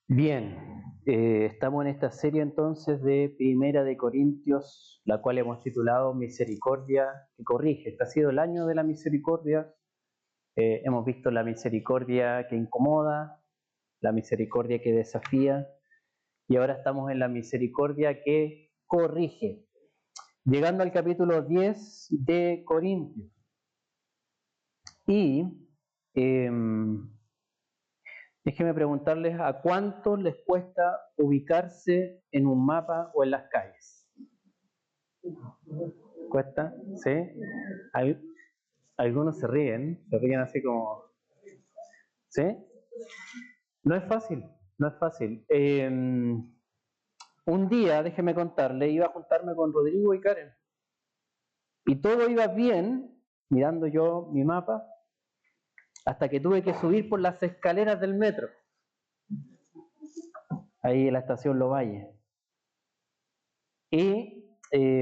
Bien, estamos en esta serie entonces de Primera de Corintios, la cual hemos titulado Misericordia que corrige. Este ha sido el año de la misericordia. Hemos visto la misericordia que incomoda, la misericordia que desafía, y ahora estamos en la misericordia que corrige. Llegando al capítulo 10 de Corintios. Y déjenme preguntarles a cuántos les cuesta ubicarse en un mapa o en las calles. ¿Cuesta? ¿Sí? Algunos se ríen así como... ¿Sí? No es fácil, no es fácil. Un día, déjenme contarle, iba a juntarme con Rodrigo y Karen. Y todo iba bien, mirando yo mi mapa, hasta que tuve que subir por las escaleras del metro. Ahí en la estación Lovalle. Y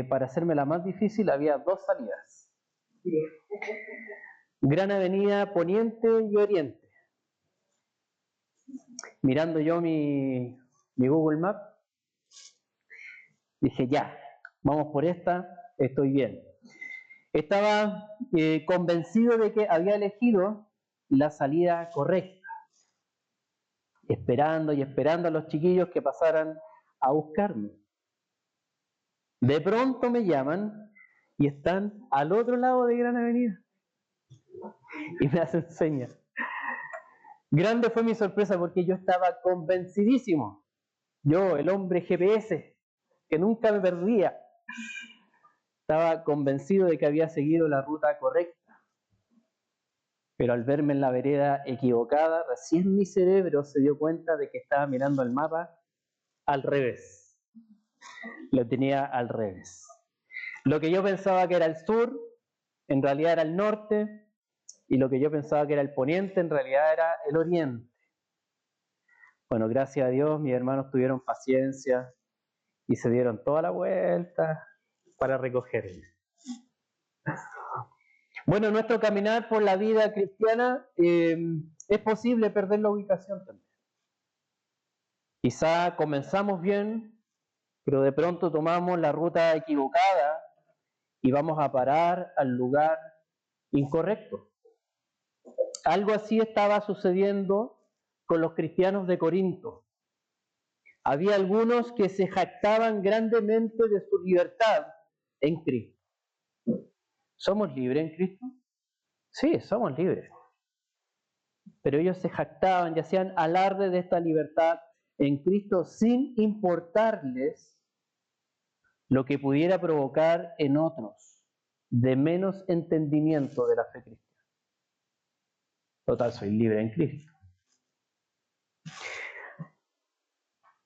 para hacerme la más difícil había dos salidas. Gran Avenida Poniente y Oriente. Mirando yo mi Google Maps, dije ya, vamos por esta, estoy bien. Estaba convencido de que había elegido la salida correcta. Esperando y esperando a los chiquillos que pasaran a buscarme. De pronto me llaman y están al otro lado de Gran Avenida. Y me hacen señas. Grande fue mi sorpresa porque yo estaba convencidísimo. Yo, el hombre GPS, que nunca me perdía, estaba convencido de que había seguido la ruta correcta. Pero al verme en la vereda equivocada, recién mi cerebro se dio cuenta de que estaba mirando el mapa al revés. Lo tenía al revés. Lo que yo pensaba que era el sur, en realidad era el norte, y lo que yo pensaba que era el poniente, en realidad era el oriente. Bueno, gracias a Dios, mis hermanos tuvieron paciencia y se dieron toda la vuelta para recogerme. Bueno, en nuestro caminar por la vida cristiana es posible perder la ubicación también. Quizá comenzamos bien, pero de pronto tomamos la ruta equivocada y vamos a parar al lugar incorrecto. Algo así estaba sucediendo con los cristianos de Corinto. Había algunos que se jactaban grandemente de su libertad en Cristo. ¿Somos libres en Cristo? Sí, somos libres. Pero ellos se jactaban y hacían alarde de esta libertad en Cristo sin importarles lo que pudiera provocar en otros de menos entendimiento de la fe cristiana. Total, soy libre en Cristo.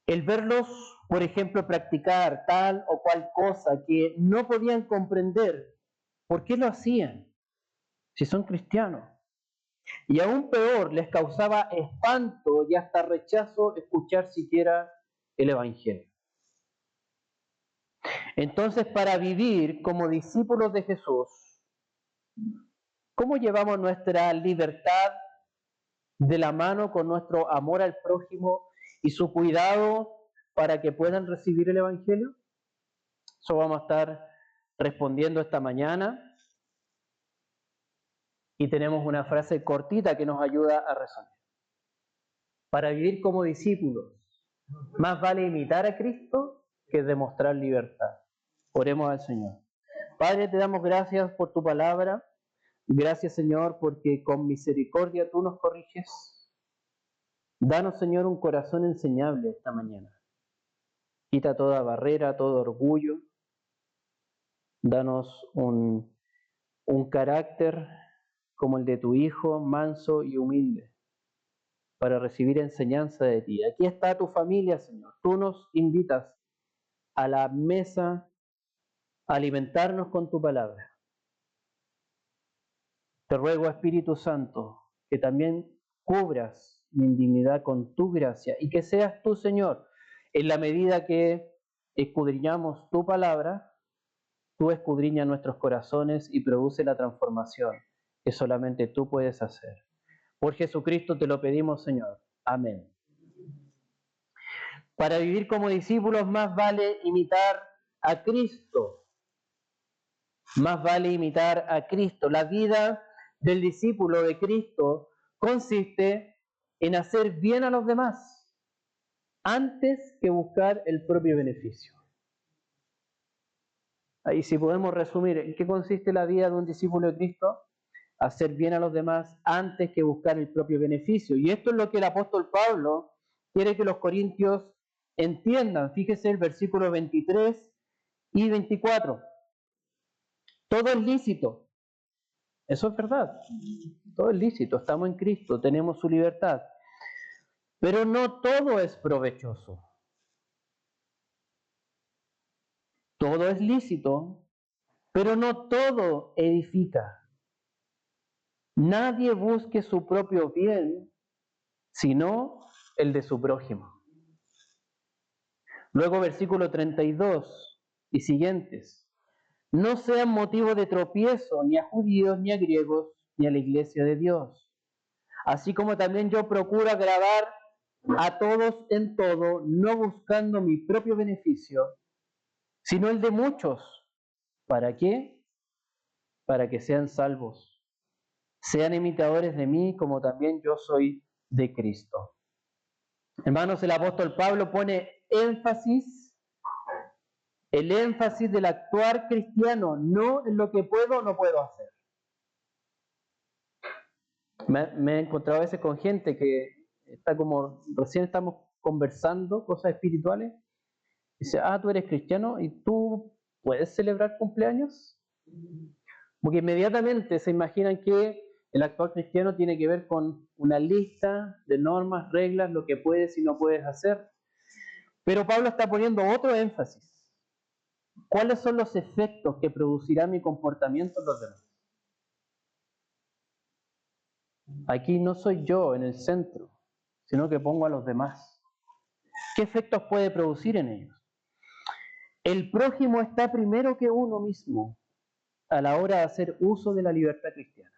El verlos, por ejemplo, practicar tal o cual cosa que no podían comprender, ¿por qué lo hacían? Si son cristianos. Y aún peor, les causaba espanto y hasta rechazo escuchar siquiera el Evangelio. Entonces, para vivir como discípulos de Jesús, ¿cómo llevamos nuestra libertad de la mano con nuestro amor al prójimo y su cuidado para que puedan recibir el Evangelio? Eso vamos a estar respondiendo esta mañana. Y tenemos una frase cortita que nos ayuda a resolver. Para vivir como discípulos, más vale imitar a Cristo que demostrar libertad. Oremos al Señor. Padre, te damos gracias por tu palabra. Gracias, Señor, porque con misericordia tú nos corriges. Danos, Señor, un corazón enseñable esta mañana. Quita toda barrera, todo orgullo. Danos un carácter como el de tu Hijo, manso y humilde, para recibir enseñanza de ti. Aquí está tu familia, Señor. Tú nos invitas a la mesa a alimentarnos con tu palabra. Te ruego, Espíritu Santo, que también cubras mi indignidad con tu gracia y que seas tú, Señor, en la medida que escudriñamos tu palabra, Tú escudriñas nuestros corazones y produce la transformación que solamente tú puedes hacer. Por Jesucristo te lo pedimos, Señor. Amén. Para vivir como discípulos más vale imitar a Cristo. Más vale imitar a Cristo. La vida del discípulo de Cristo consiste en hacer bien a los demás antes que buscar el propio beneficio. Ahí si podemos resumir, ¿en qué consiste la vida de un discípulo de Cristo? Hacer bien a los demás antes que buscar el propio beneficio. Y esto es lo que el apóstol Pablo quiere que los corintios entiendan. Fíjese el versículo 23 y 24. Todo es lícito. Eso es verdad. Todo es lícito. Estamos en Cristo, tenemos su libertad. Pero no todo es provechoso. Todo es lícito, pero no todo edifica. Nadie busque su propio bien, sino el de su prójimo. Luego versículo 32 y siguientes. No sean motivo de tropiezo ni a judíos, ni a griegos, ni a la iglesia de Dios. Así como también yo procuro agradar a todos en todo, no buscando mi propio beneficio, sino el de muchos. ¿Para qué? Para que sean salvos. Sean imitadores de mí como también yo soy de Cristo. Hermanos, el apóstol Pablo pone el énfasis del actuar cristiano, no en lo que puedo o no puedo hacer. Me he encontrado a veces con gente que está como, recién estamos conversando cosas espirituales, y dice, tú eres cristiano y tú puedes celebrar cumpleaños. Porque inmediatamente se imaginan que el actual cristiano tiene que ver con una lista de normas, reglas, lo que puedes y no puedes hacer. Pero Pablo está poniendo otro énfasis. ¿Cuáles son los efectos que producirá mi comportamiento en los demás? Aquí no soy yo en el centro, sino que pongo a los demás. ¿Qué efectos puede producir en ellos? El prójimo está primero que uno mismo a la hora de hacer uso de la libertad cristiana.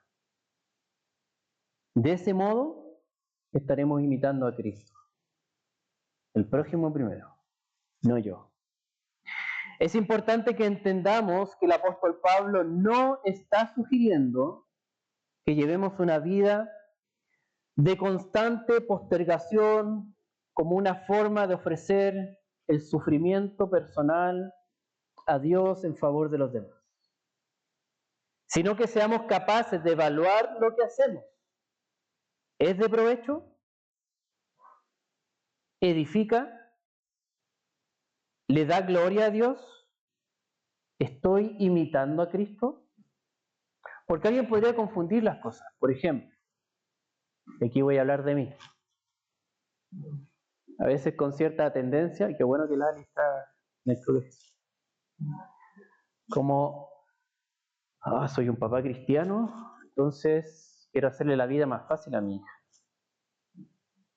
De ese modo estaremos imitando a Cristo. El prójimo primero, no yo. Es importante que entendamos que el apóstol Pablo no está sugiriendo que llevemos una vida de constante postergación como una forma de ofrecer el sufrimiento personal a Dios en favor de los demás, sino que seamos capaces de evaluar lo que hacemos. ¿Es de provecho? ¿Edifica? ¿Le da gloria a Dios? ¿Estoy imitando a Cristo? Porque alguien podría confundir las cosas. Por ejemplo, aquí voy a hablar de mí. A veces con cierta tendencia, y qué bueno que Lali está en el club, como soy un papá cristiano, entonces quiero hacerle la vida más fácil a mi hija.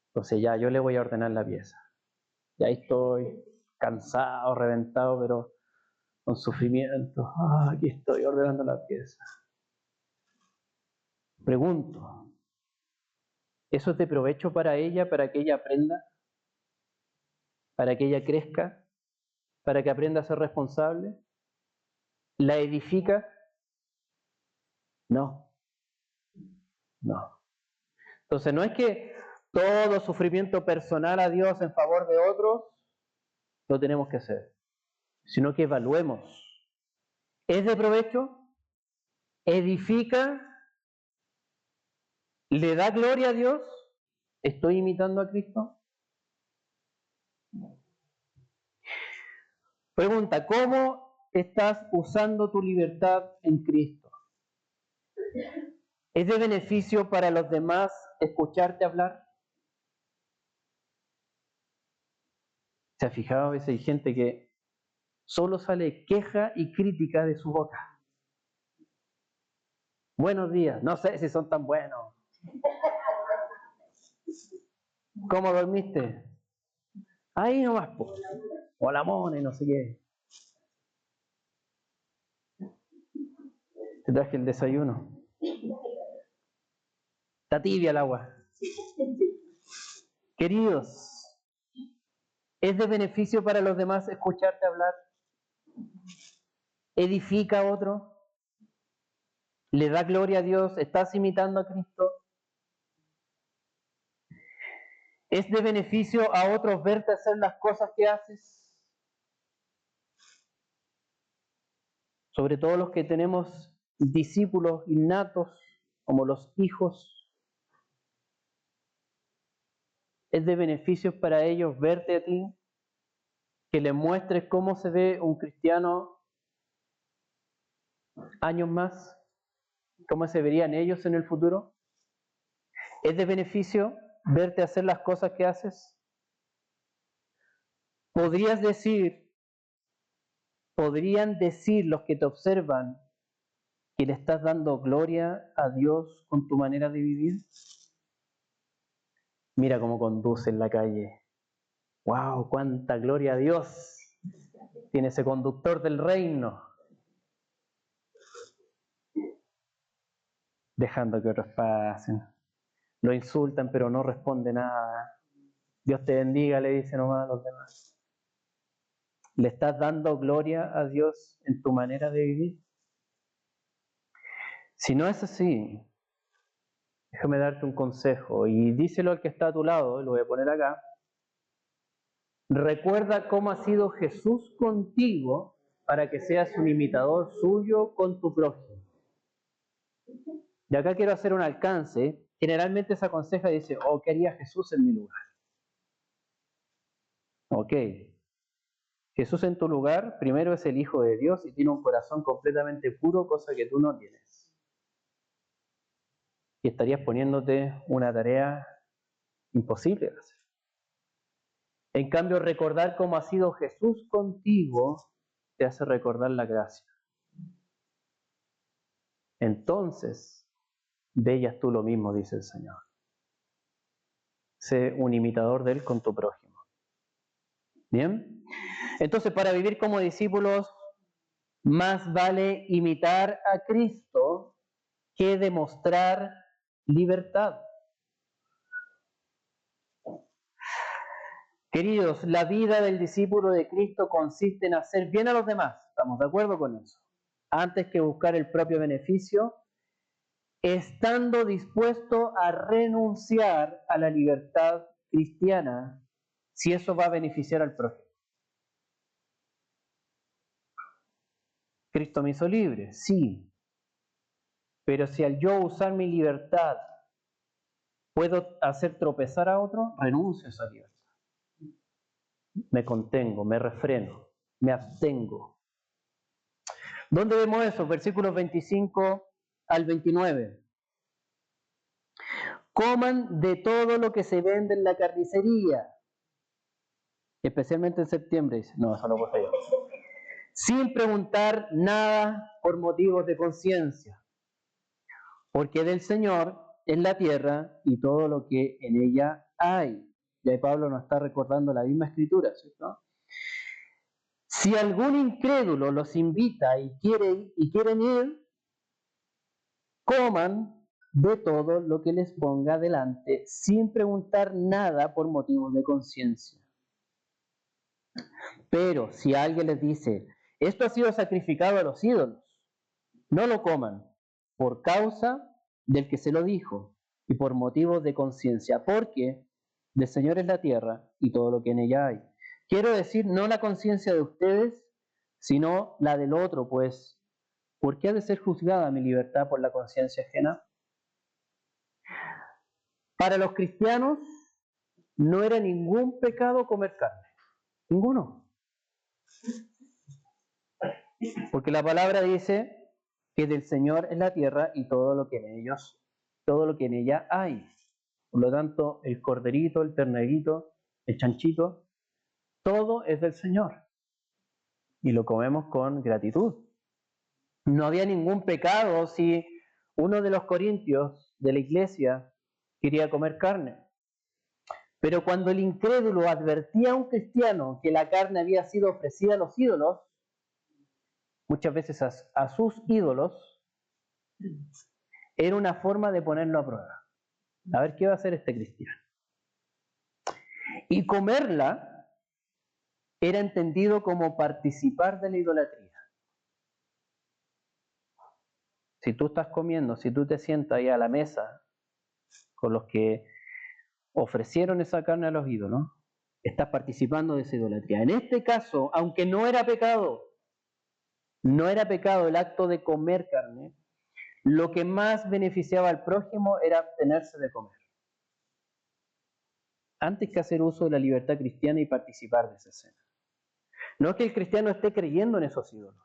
Entonces ya, yo le voy a ordenar la pieza. Y ahí estoy, cansado, reventado, pero con sufrimiento. Aquí estoy ordenando la pieza. Pregunto, ¿eso es de provecho para ella, para que ella aprenda? ¿Para que ella crezca? ¿Para que aprenda a ser responsable? ¿La edifica? No, no. Entonces no es que todo sufrimiento personal a Dios en favor de otros lo tenemos que hacer, sino que evaluemos. ¿Es de provecho? ¿Edifica? ¿Le da gloria a Dios? ¿Estoy imitando a Cristo? Pregunta, ¿cómo estás usando tu libertad en Cristo? ¿Es de beneficio para los demás escucharte hablar? ¿Se ha fijado? A veces hay gente que solo sale queja y crítica de su boca. Buenos días, no sé si son tan buenos. ¿Cómo dormiste? Ahí nomás, po. O la mona y no sé qué. Te traje el desayuno. Está tibia el agua. Queridos, ¿es de beneficio para los demás escucharte hablar? ¿Edifica a otro? ¿Le da gloria a Dios? ¿Estás imitando a Cristo? ¿Es de beneficio a otros verte hacer las cosas que haces? Sobre todo los que tenemos discípulos innatos, como los hijos. ¿Es de beneficio para ellos verte a ti? Que les muestres cómo se ve un cristiano años más, cómo se verían ellos en el futuro. ¿Es de beneficio verte hacer las cosas que haces? Podrían decir los que te observan que le estás dando gloria a Dios con tu manera de vivir. Mira cómo conduce en la calle. ¡Wow! ¡Cuánta gloria a Dios! Tiene ese conductor del reino. Dejando que otros pasen. Lo insultan, pero no responde nada. Dios te bendiga, le dice nomás a los demás. ¿Le estás dando gloria a Dios en tu manera de vivir? Si no es así, déjame darte un consejo y díselo al que está a tu lado, lo voy a poner acá. Recuerda cómo ha sido Jesús contigo para que seas un imitador suyo con tu prójimo. Y acá quiero hacer un alcance. Generalmente se aconseja y dice, oh, ¿qué haría Jesús en mi lugar? Ok. Jesús en tu lugar, primero es el Hijo de Dios y tiene un corazón completamente puro, cosa que tú no tienes. Y estarías poniéndote una tarea imposible de hacer. En cambio, recordar cómo ha sido Jesús contigo te hace recordar la gracia. Entonces, veías tú lo mismo, dice el Señor. Sé un imitador de Él con tu prójimo. ¿Bien? Entonces, para vivir como discípulos, más vale imitar a Cristo que demostrar libertad. Queridos, la vida del discípulo de Cristo consiste en hacer bien a los demás. ¿Estamos de acuerdo con eso? Antes que buscar el propio beneficio, estando dispuesto a renunciar a la libertad cristiana si eso va a beneficiar al prójimo. Cristo me hizo libre, sí, pero si al yo usar mi libertad puedo hacer tropezar a otro, renuncio a esa libertad. Me contengo, me refreno, me abstengo. ¿Dónde vemos eso? Versículos 25 al 29. Coman de todo lo que se vende en la carnicería, especialmente en septiembre, dice. No, eso lo puse yo. Sin preguntar nada por motivos de conciencia, porque del Señor es la tierra y todo lo que en ella hay. Y ahí Pablo nos está recordando la misma escritura, ¿cierto? Si algún incrédulo los invita y quieren ir, coman de todo lo que les ponga delante, sin preguntar nada por motivos de conciencia. Pero si alguien les dice, esto ha sido sacrificado a los ídolos, no lo coman, por causa del que se lo dijo, y por motivos de conciencia, porque del Señor es la tierra y todo lo que en ella hay. Quiero decir, no la conciencia de ustedes, sino la del otro, pues, ¿por qué ha de ser juzgada mi libertad por la conciencia ajena? Para los cristianos no era ningún pecado comer carne, ninguno. Porque la palabra dice que del Señor es la tierra y todo lo que en ella hay. Por lo tanto, el corderito, el ternerito, el chanchito, todo es del Señor. Y lo comemos con gratitud. No había ningún pecado si uno de los corintios de la iglesia quería comer carne. Pero cuando el incrédulo advertía a un cristiano que la carne había sido ofrecida a los ídolos, muchas veces a sus ídolos, Era una forma de ponerlo a prueba. A ver qué va a hacer este cristiano. Y comerla era entendido como participar de la idolatría. Si tú estás comiendo, si tú te sientas ahí a la mesa con los que ofrecieron esa carne a los ídolos, estás participando de esa idolatría. En este caso, aunque no era pecado el acto de comer carne, lo que más beneficiaba al prójimo era abstenerse de comer, antes que hacer uso de la libertad cristiana y participar de esa cena. No es que el cristiano esté creyendo en esos ídolos,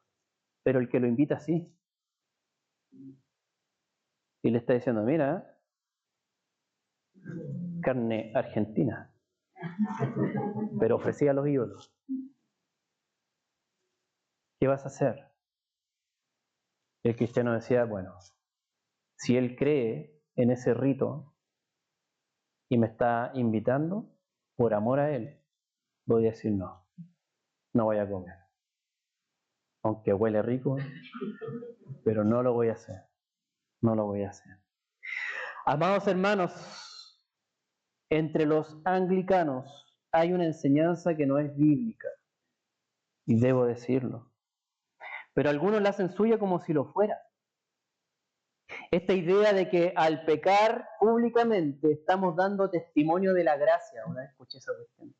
pero el que lo invita sí. Y le está diciendo, mira, carne argentina, pero ofrecida a los ídolos. ¿Qué vas a hacer? El cristiano decía, bueno, si él cree en ese rito y me está invitando, por amor a él, voy a decir no voy a comer. Aunque huele rico, pero no lo voy a hacer. No lo voy a hacer. Amados hermanos, entre los anglicanos hay una enseñanza que no es bíblica, y debo decirlo, pero algunos la hacen suya como si lo fuera. Esta idea de que al pecar públicamente estamos dando testimonio de la gracia. Una vez escuché esa cuestión.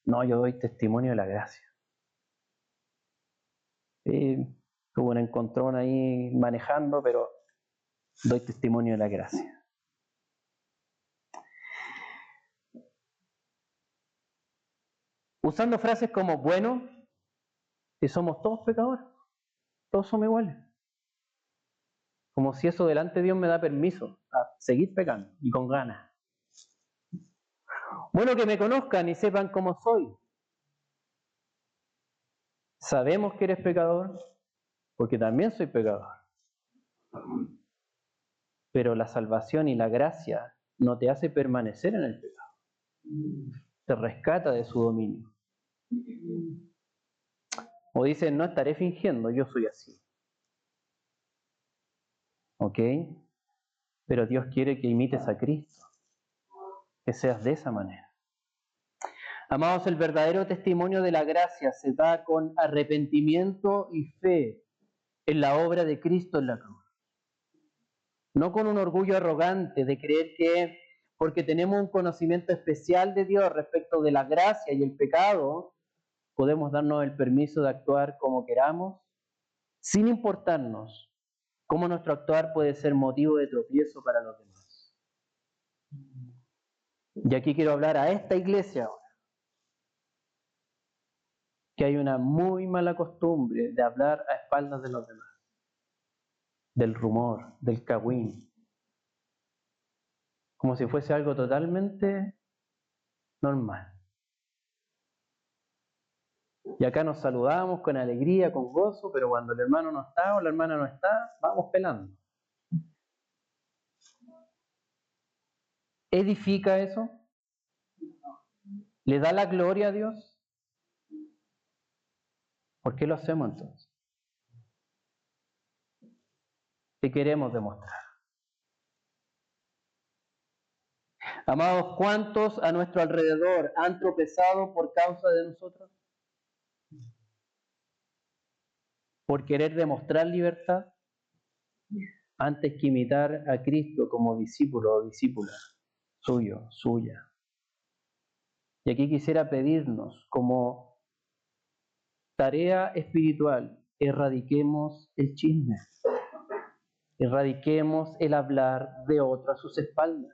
No, yo doy testimonio de la gracia. Tuve un encontrón ahí manejando, pero doy testimonio de la gracia. Usando frases como, bueno, si somos todos pecadores, todos somos iguales. Como si eso delante de Dios me da permiso a seguir pecando y con ganas. Bueno, que me conozcan y sepan cómo soy. Sabemos que eres pecador, porque también soy pecador. Pero la salvación y la gracia no te hace permanecer en el pecado. Te rescata de su dominio. O dice, no estaré fingiendo, yo soy así. ¿Ok? Pero Dios quiere que imites a Cristo, que seas de esa manera. Amados, el verdadero testimonio de la gracia se da con arrepentimiento y fe en la obra de Cristo en la cruz. No con un orgullo arrogante de creer que porque tenemos un conocimiento especial de Dios respecto de la gracia y el pecado, podemos darnos el permiso de actuar como queramos, sin importarnos cómo nuestro actuar puede ser motivo de tropiezo para los demás. Y aquí quiero hablar a esta iglesia ahora, que hay una muy mala costumbre de hablar a espaldas de los demás, del rumor, del cagüín, como si fuese algo totalmente normal. Y acá nos saludamos con alegría, con gozo, pero cuando el hermano no está o la hermana no está, vamos pelando. ¿Edifica eso? ¿Le da la gloria a Dios? ¿Por qué lo hacemos entonces? ¿Qué queremos demostrar? Amados, ¿cuántos a nuestro alrededor han tropezado por causa de nosotros? ¿Por querer demostrar libertad? Antes que imitar a Cristo como discípulo o discípula suyo, suya. Y aquí quisiera pedirnos como tarea espiritual, erradiquemos el chisme, erradiquemos el hablar de otro a sus espaldas.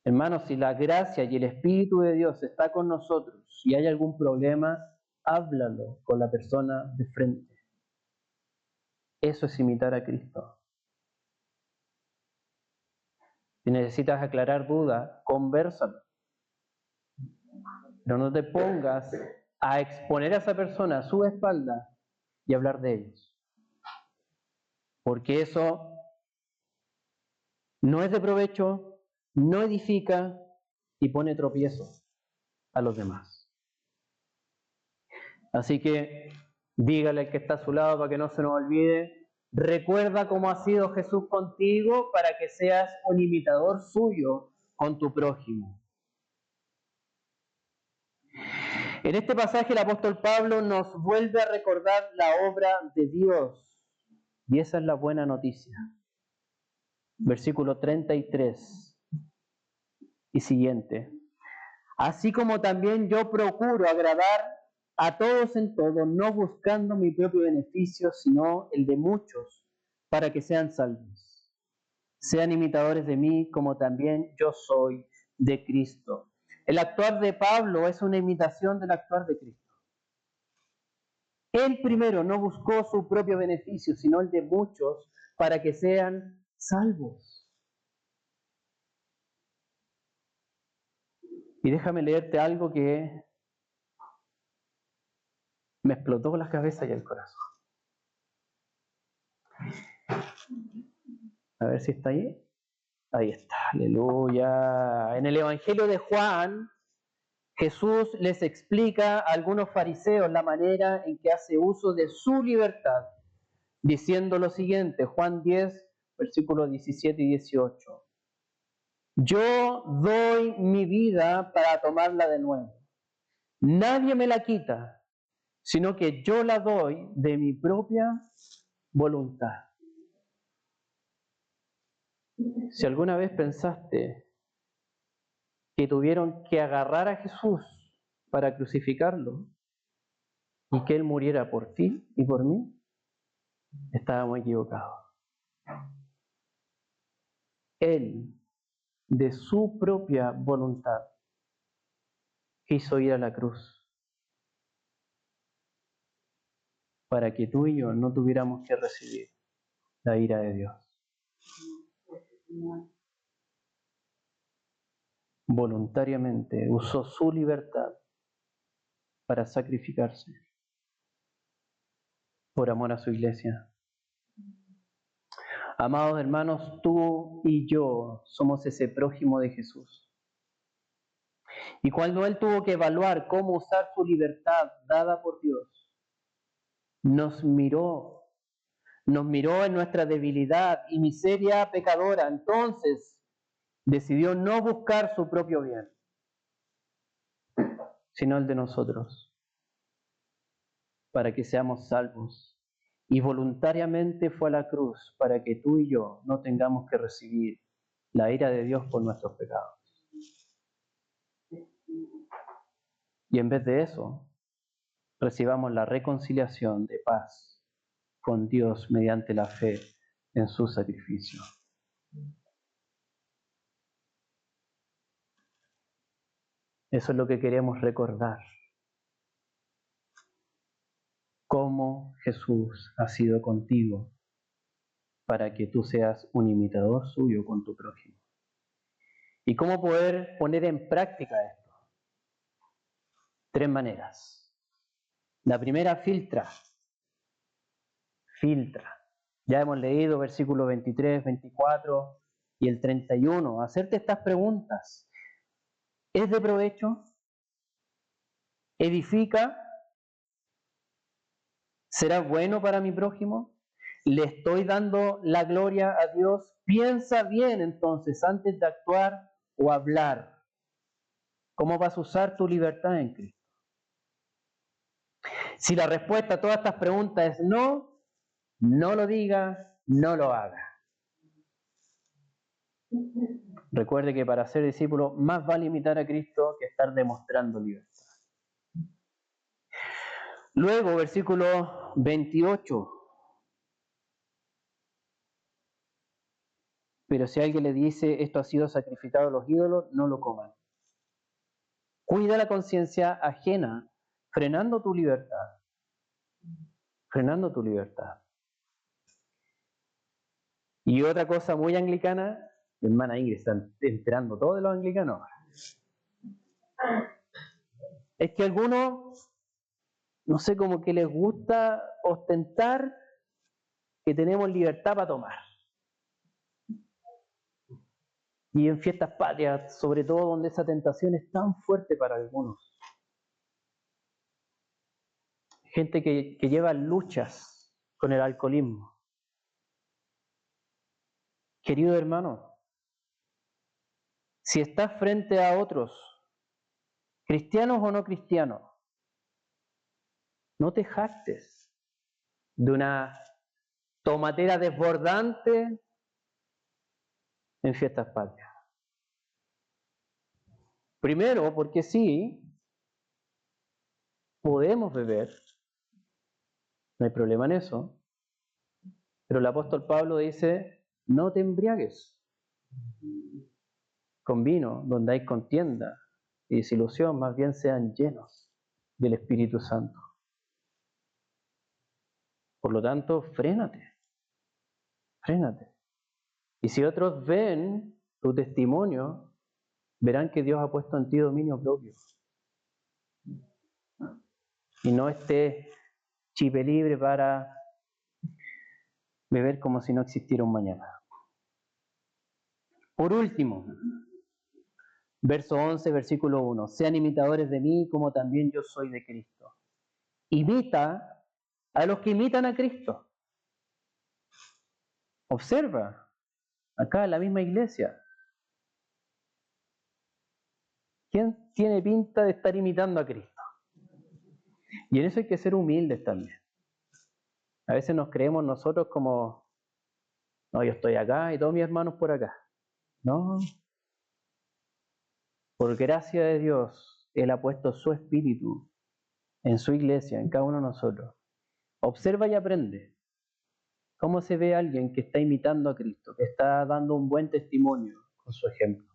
Hermanos, si la gracia y el Espíritu de Dios está con nosotros, si hay algún problema, háblalo con la persona de frente. Eso es imitar a Cristo. Si necesitas aclarar dudas, convérsalo. Pero no te pongas a exponer a esa persona a su espalda y hablar de ellos. Porque eso no es de provecho, no edifica y pone tropiezo a los demás. Así que Dígale al que está a su lado para que no se nos olvide. Recuerda cómo ha sido Jesús contigo para que seas un imitador suyo con tu prójimo. En este pasaje el apóstol Pablo nos vuelve a recordar la obra de Dios. Y esa es la buena noticia. Versículo 33 y siguiente. Así como también yo procuro agradar a todos en todo, no buscando mi propio beneficio, sino el de muchos, para que sean salvos. Sean imitadores de mí, como también yo soy de Cristo. El actuar de Pablo es una imitación del actuar de Cristo. Él primero no buscó su propio beneficio, sino el de muchos, para que sean salvos. Y déjame leerte algo que me explotó con la cabeza y el corazón. A ver si está ahí. Ahí está, aleluya. En el Evangelio de Juan, Jesús les explica a algunos fariseos la manera en que hace uso de su libertad, diciendo lo siguiente, Juan 10, versículos 17 y 18. Yo doy mi vida para tomarla de nuevo. Nadie me la quita, sino que yo la doy de mi propia voluntad. Si alguna vez pensaste que tuvieron que agarrar a Jesús para crucificarlo y que Él muriera por ti y por mí, estábamos equivocados. Él, de su propia voluntad, quiso ir a la cruz para que tú y yo no tuviéramos que recibir la ira de Dios. Voluntariamente usó su libertad para sacrificarse por amor a su iglesia. Amados hermanos, tú y yo somos ese prójimo de Jesús. Y cuando Él tuvo que evaluar cómo usar su libertad dada por Dios, nos miró en nuestra debilidad y miseria pecadora. Entonces decidió no buscar su propio bien, sino el de nosotros, para que seamos salvos. Y voluntariamente fue a la cruz para que tú y yo no tengamos que recibir la ira de Dios por nuestros pecados. Y en vez de eso, recibamos la reconciliación de paz con Dios mediante la fe en su sacrificio. Eso es lo que queremos recordar. Cómo Jesús ha sido contigo para que tú seas un imitador suyo con tu prójimo. ¿Y cómo poder poner en práctica esto? 3 maneras. La primera, filtra. Ya hemos leído versículos 23, 24 y el 31. Hacerte estas preguntas. ¿Es de provecho? ¿Edifica? ¿Será bueno para mi prójimo? ¿Le estoy dando la gloria a Dios? Piensa bien entonces antes de actuar o hablar. ¿Cómo vas a usar tu libertad en Cristo? Si la respuesta a todas estas preguntas es no, no lo digas, no lo hagas. Recuerde que para ser discípulo más vale imitar a Cristo que estar demostrando libertad. Luego, versículo 28. Pero si alguien le dice esto ha sido sacrificado a los ídolos, no lo coman. Cuida la conciencia ajena, frenando tu libertad. Frenando tu libertad. Y otra cosa muy anglicana, mi hermana Ingrid está enterando todo de los anglicanos. Es que algunos, no sé, como que les gusta ostentar que tenemos libertad para tomar. Y en fiestas patrias, sobre todo donde esa tentación es tan fuerte para algunos. gente que lleva luchas con el alcoholismo. Querido hermano, si estás frente a otros, cristianos o no cristianos, no te jactes de una tomatera desbordante en fiestas patrias. Primero, porque sí, podemos beber, no hay problema en eso, pero el apóstol Pablo dice, no te embriagues con vino, donde hay contienda y desilusión, más bien sean llenos del Espíritu Santo. Por lo tanto, frénate. Y si otros ven tu testimonio, verán que Dios ha puesto en ti dominio propio. Y no estés chipe libre para beber como si no existiera un mañana. Por último, verso 11, versículo 1. Sean imitadores de mí como también yo soy de Cristo. Imita a los que imitan a Cristo. Observa, acá en la misma iglesia. ¿Quién tiene pinta de estar imitando a Cristo? Y en eso hay que ser humildes también. A veces nos creemos nosotros como, no, yo estoy acá y todos mis hermanos por acá. No. Por gracia de Dios, Él ha puesto su espíritu en su iglesia, en cada uno de nosotros. Observa y aprende. ¿Cómo se ve a alguien que está imitando a Cristo, que está dando un buen testimonio con su ejemplo?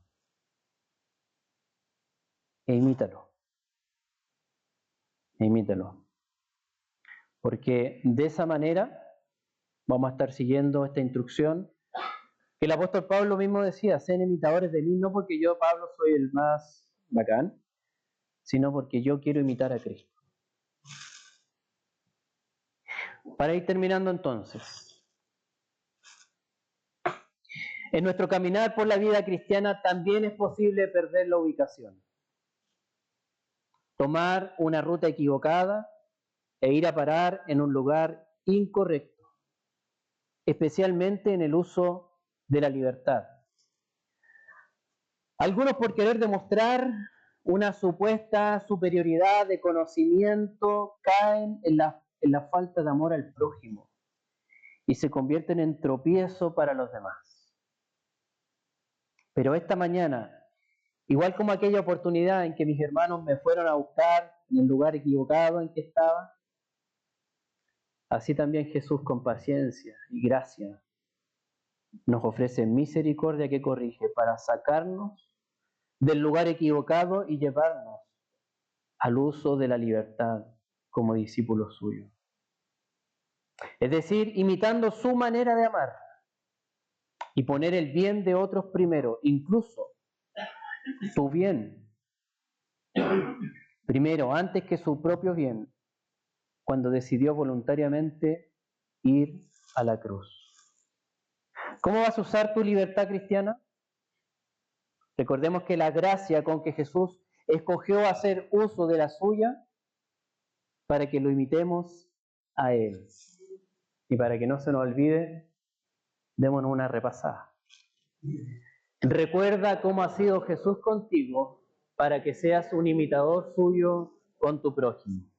E imítalo. Porque de esa manera vamos a estar siguiendo esta instrucción que el apóstol Pablo mismo decía, sean imitadores de mí, no porque yo, Pablo, soy el más bacán, sino porque yo quiero imitar a Cristo. Para ir terminando entonces, en nuestro caminar por la vida cristiana también es posible perder la ubicación, tomar una ruta equivocada e ir a parar en un lugar incorrecto, especialmente en el uso de la libertad. Algunos, por querer demostrar una supuesta superioridad de conocimiento, caen en la falta de amor al prójimo y se convierten en tropiezo para los demás. Pero esta mañana, igual como aquella oportunidad en que mis hermanos me fueron a buscar en el lugar equivocado en que estaba, así también Jesús, con paciencia y gracia, nos ofrece misericordia que corrige para sacarnos del lugar equivocado y llevarnos al uso de la libertad como discípulos suyos. Es decir, imitando su manera de amar y poner el bien de otros primero, incluso tu bien primero, antes que su propio bien, cuando decidió voluntariamente ir a la cruz. ¿Cómo vas a usar tu libertad cristiana? Recordemos que la gracia con que Jesús escogió hacer uso de la suya para que lo imitemos a Él. Y para que no se nos olvide, démonos una repasada. Recuerda cómo ha sido Jesús contigo para que seas un imitador suyo con tu prójimo.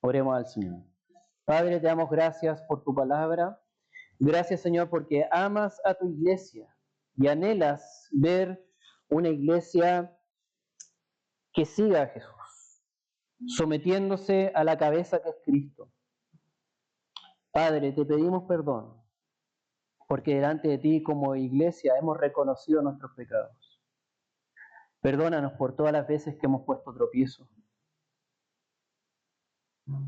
Oremos al Señor. Padre, te damos gracias por tu palabra. Gracias, Señor, porque amas a tu iglesia y anhelas ver una iglesia que siga a Jesús, sometiéndose a la cabeza que es Cristo. Padre, te pedimos perdón, porque delante de ti como iglesia hemos reconocido nuestros pecados. Perdónanos por todas las veces que hemos puesto tropiezo.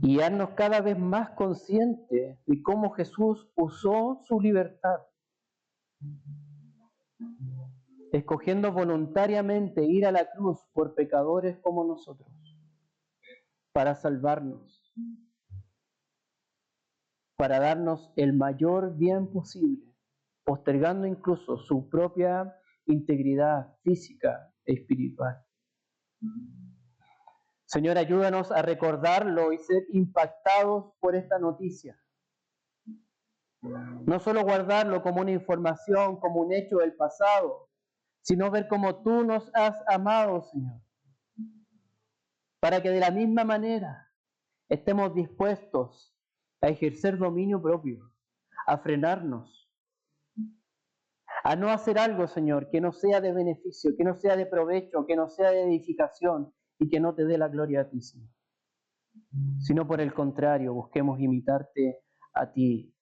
Y haznos cada vez más conscientes de cómo Jesús usó su libertad, escogiendo voluntariamente ir a la cruz por pecadores como nosotros, para salvarnos, para darnos el mayor bien posible, postergando incluso su propia integridad física e espiritual. Señor, ayúdanos a recordarlo y ser impactados por esta noticia. No solo guardarlo como una información, como un hecho del pasado, sino ver cómo tú nos has amado, Señor. Para que de la misma manera estemos dispuestos a ejercer dominio propio, a frenarnos, a no hacer algo, Señor, que no sea de beneficio, que no sea de provecho, que no sea de edificación y que no te dé la gloria a ti, Señor. Sino por el contrario, busquemos imitarte a ti,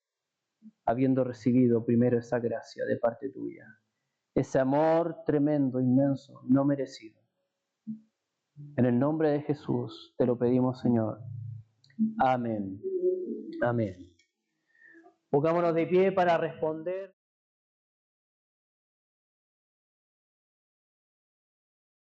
habiendo recibido primero esa gracia de parte tuya. Ese amor tremendo, inmenso, no merecido. En el nombre de Jesús te lo pedimos, Señor. Amén. Amén. Pongámonos de pie para responder.